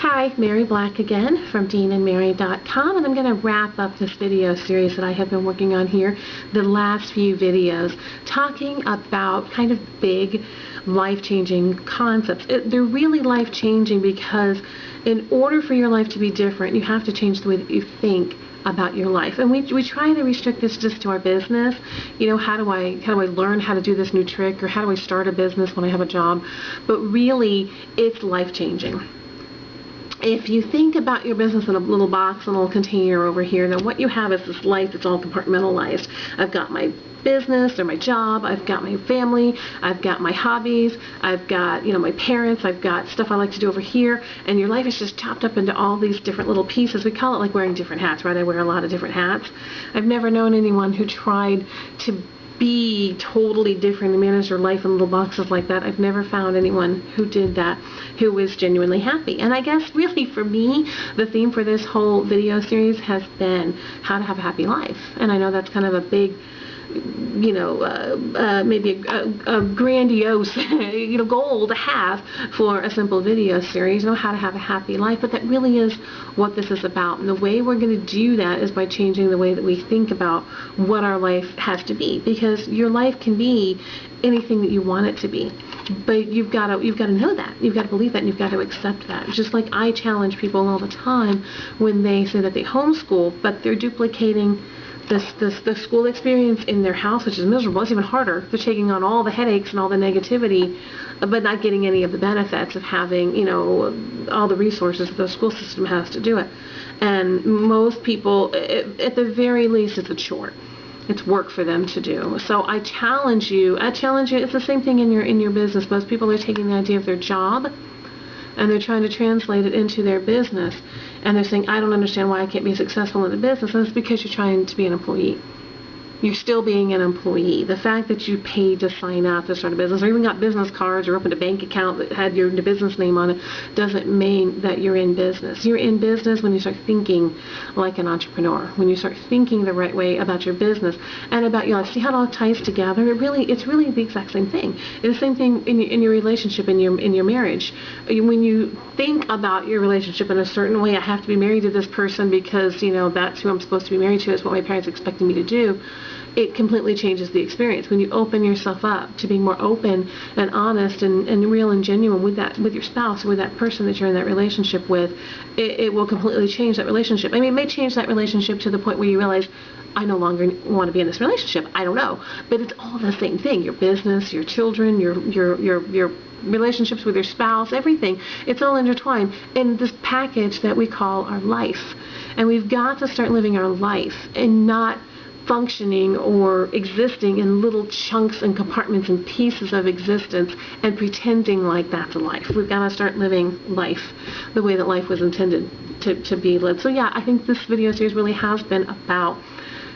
Hi, Mary Black again from DeanandMary.com, and I'm going to wrap up this video series that I have been working on here, the last few videos, talking about kind of big, life-changing concepts. They're really life-changing because in order for your life to be different, you have to change the way that you think about your life. And we try to restrict this just to our business. You know, how do I learn how to do this new trick, or how do I start a business when I have a job? But really, it's life-changing. If you think about your business in a little box, a little container over here, then what you have is this life that's all compartmentalized. I've got my business or my job, I've got my family, I've got my hobbies, I've got, my parents, I've got stuff I like to do over here, and your life is just chopped up into all these different little pieces. We call it like wearing different hats, right? I wear a lot of different hats. I've never known anyone who tried to be totally different and manage their life in little boxes like that. I've never found anyone who did that who was genuinely happy. And I guess really for me, the theme for this whole video series has been how to have a happy life. And I know that's kind of a big, maybe a grandiose, goal to have for a simple video series, how to have a happy life, but that really is what this is about. And the way we're going to do that is by changing the way that we think about what our life has to be, because your life can be anything that you want it to be. But you've got to know that. You've got to believe that, and you've got to accept that. Just like I challenge people all the time when they say that they homeschool, but they're duplicating the school experience in their house, which is miserable. It's even harder. They're taking on all the headaches and all the negativity, but not getting any of the benefits of having, all the resources that the school system has to do it. And most people, at the very least, it's a chore. It's work for them to do. So I challenge you. It's the same thing in your business. Most people are taking the idea of their job and they're trying to translate it into their business. And they're saying, I don't understand why I can't be successful in the business. And it's because you're trying to be an employee. You're still being an employee. The fact that you paid to sign up to start a business, or even got business cards, or opened a bank account that had your business name on it, doesn't mean that you're in business. You're in business when you start thinking like an entrepreneur, when you start thinking the right way about your business and about your life. See how it all ties together? It's really the exact same thing. It's the same thing in your relationship, in your marriage. When you think about your relationship in a certain way, I have to be married to this person because that's who I'm supposed to be married to. It's what my parents expected me to do. It completely changes the experience. When you open yourself up to being more open and honest and real and genuine with your spouse, with that person that you're in that relationship with, it will completely change that relationship. I mean, it may change that relationship to the point where you realize, I no longer want to be in this relationship. I don't know. But it's all the same thing. Your business, your children, your relationships with your spouse, everything. It's all intertwined in this package that we call our life. And we've got to start living our life and not functioning or existing in little chunks and compartments and pieces of existence and pretending like that's a life. We've got to start living life the way that life was intended to be lived. So yeah, I think this video series really has been about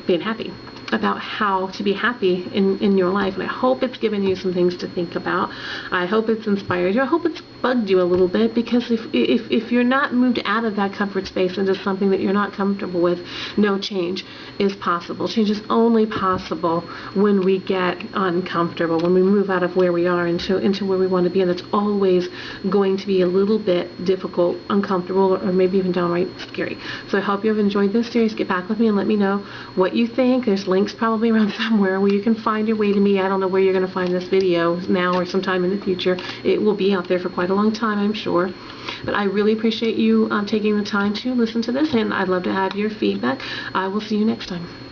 being happy, about how to be happy in your life. And I hope it's given you some things to think about. I hope it's inspired you. I hope it's bugged you a little bit, because if you're not moved out of that comfort space into something that you're not comfortable with, no change is possible. Change is only possible when we get uncomfortable, when we move out of where we are into where we want to be. And it's always going to be a little bit difficult, uncomfortable, or maybe even downright scary. So I hope you have enjoyed this series. Get back with me and let me know what you think. There's links probably around somewhere where you can find your way to me. I don't know where you're going to find this video now or sometime in the future. It will be out there for quite a long time, I'm sure. But I really appreciate you taking the time to listen to this, and I'd love to have your feedback. I will see you next time.